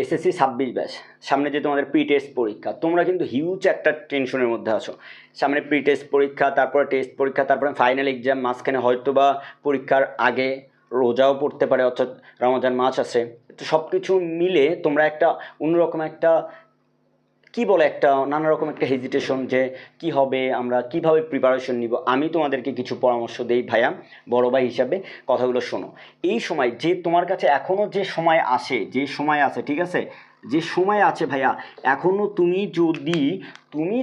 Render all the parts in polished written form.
SSC 26 batch, সামনে যে তোমাদের প্রি টেস্ট পরীক্ষা, তোমরা কিন্তু হিউজ একটা টেনশনের মধ্যে আছো। সামনে প্রি টেস্ট পরীক্ষা, তারপরে টেস্ট পরীক্ষা, তারপরে ফাইনাল এক্সাম, মাঝখানে হয়তো বা পরীক্ষার আগে রোজাও পড়তে পারে, অর্থাৎ রমজান মাস আছে। তো সব কিছু মিলে তোমরা একটা অন্যরকম একটা কি বলে একটা নানা রকম একটা হেজিটেশন যে কি হবে, আমরা কিভাবে প্রিপারেশন নিব। আমি তোমাদেরকে কিছু পরামর্শ দেই ভাইয়া, বড় ভাই হিসাবে। কথাগুলো শোনো। এই সময় যে তোমার কাছে এখনও যে সময় আসে, যে সময় আছে, ঠিক আছে, যে সময় আছে ভাইয়া, এখনও তুমি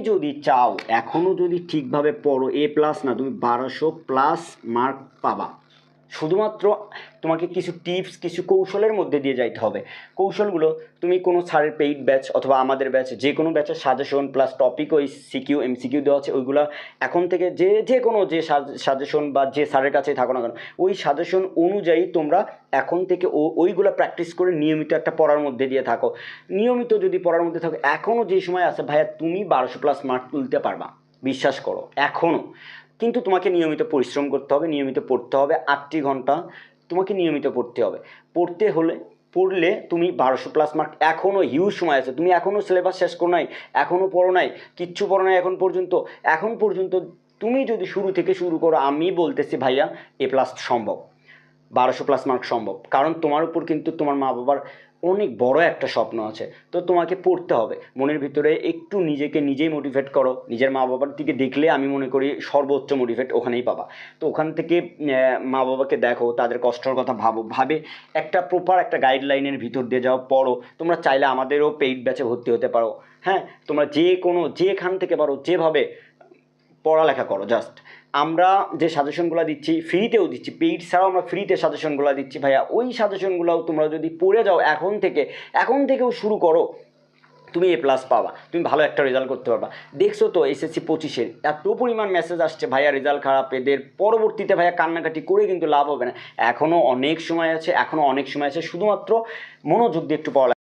যদি চাও, এখনও যদি ঠিকভাবে পড়ো, A+ না, তুমি 1200+ মার্ক পাবা। শুধুমাত্র তোমাকে কিছু টিপস, কিছু কৌশলের মধ্যে দিয়ে যাইতে হবে। কৌশলগুলো তুমি কোনো স্যারের পেইড ব্যাচ অথবা আমাদের ব্যাচ, যে কোনো ব্যাচের সাজেশন প্লাস টপিক, ওই সিকিউ এমসিকিউ দেওয়া আছে, ওইগুলো এখন থেকে যে কোনো যে সাজেশন বা যে স্যারের কাছেই থাকো না কেন, ওই সাজেশন অনুযায়ী তোমরা এখন থেকে ওইগুলো প্র্যাকটিস করে নিয়মিত একটা পড়ার মধ্যে দিয়ে থাকো। নিয়মিত যদি পড়ার মধ্যে থাকো, এখনও যে সময় আছে ভাইয়া, তুমি 1200+ মার্ক তুলতে পারবা, বিশ্বাস করো এখনও। কিন্তু তোমাকে নিয়মিত পরিশ্রম করতে হবে, নিয়মিত পড়তে হবে, 8টি ঘন্টা তোমাকে নিয়মিত পড়তে হবে। পড়লে তুমি 1200+ মার্ক, এখনও হিউজ সময় আছে। তুমি এখনও সিলেবাস শেষ করো নাই, এখনও পড়ো নাই, কিচ্ছু পড়ো নাই এখন পর্যন্ত তুমি যদি শুরু থেকে শুরু করো, আমি বলতেছি ভাইয়া A+ সম্ভব, 1200+ মার্ক সম্ভব। কারণ তোমার উপর কিন্তু তোমার মা বাবার অনেক বড় একটা স্বপ্ন আছে। তো তোমাকে পড়তে হবে, মনের ভিতরে একটু নিজেকে নিজেই মোটিভেট করো। নিজের মা বাবার দিকে দেখলে আমি মনে করি সর্বোচ্চ মোটিভেট ওখানেই পাবা। তো ওখান থেকে মা বাবাকে দেখো, তাদের কষ্টের কথা ভাবে একটা প্রপার একটা গাইডলাইনের ভিতর দিয়ে যাও, পড়ো। তোমরা চাইলে আমাদেরও পেইড ব্যাচে ভর্তি হতে পারো। হ্যাঁ, তোমরা যেখান থেকে পারো যেভাবে পড়ালেখা করো। জাস্ট আমরা যে সাজেশনগুলো দিচ্ছি, ফ্রিতেও দিচ্ছি, পেইড ছাড়াও আমরা ফ্রিতে সাজেশনগুলো দিচ্ছি ভাইয়া। ওই সাজেশনগুলোও তোমরা যদি পড়ে যাও এখন থেকেও শুরু করো, তুমি A+ পাবা, তুমি ভালো একটা রেজাল্ট করতে পারবা। দেখছো তো এসএসসি 25-এর এত পরিমাণ মেসেজ আসছে ভাইয়া, রেজাল্ট খারাপ, এদের পরবর্তীতে ভাইয়া কান্নাকাটি করে কিন্তু লাভ হবে না। এখনও অনেক সময় আছে, শুধুমাত্র মনোযোগ দিয়ে একটু পড়া।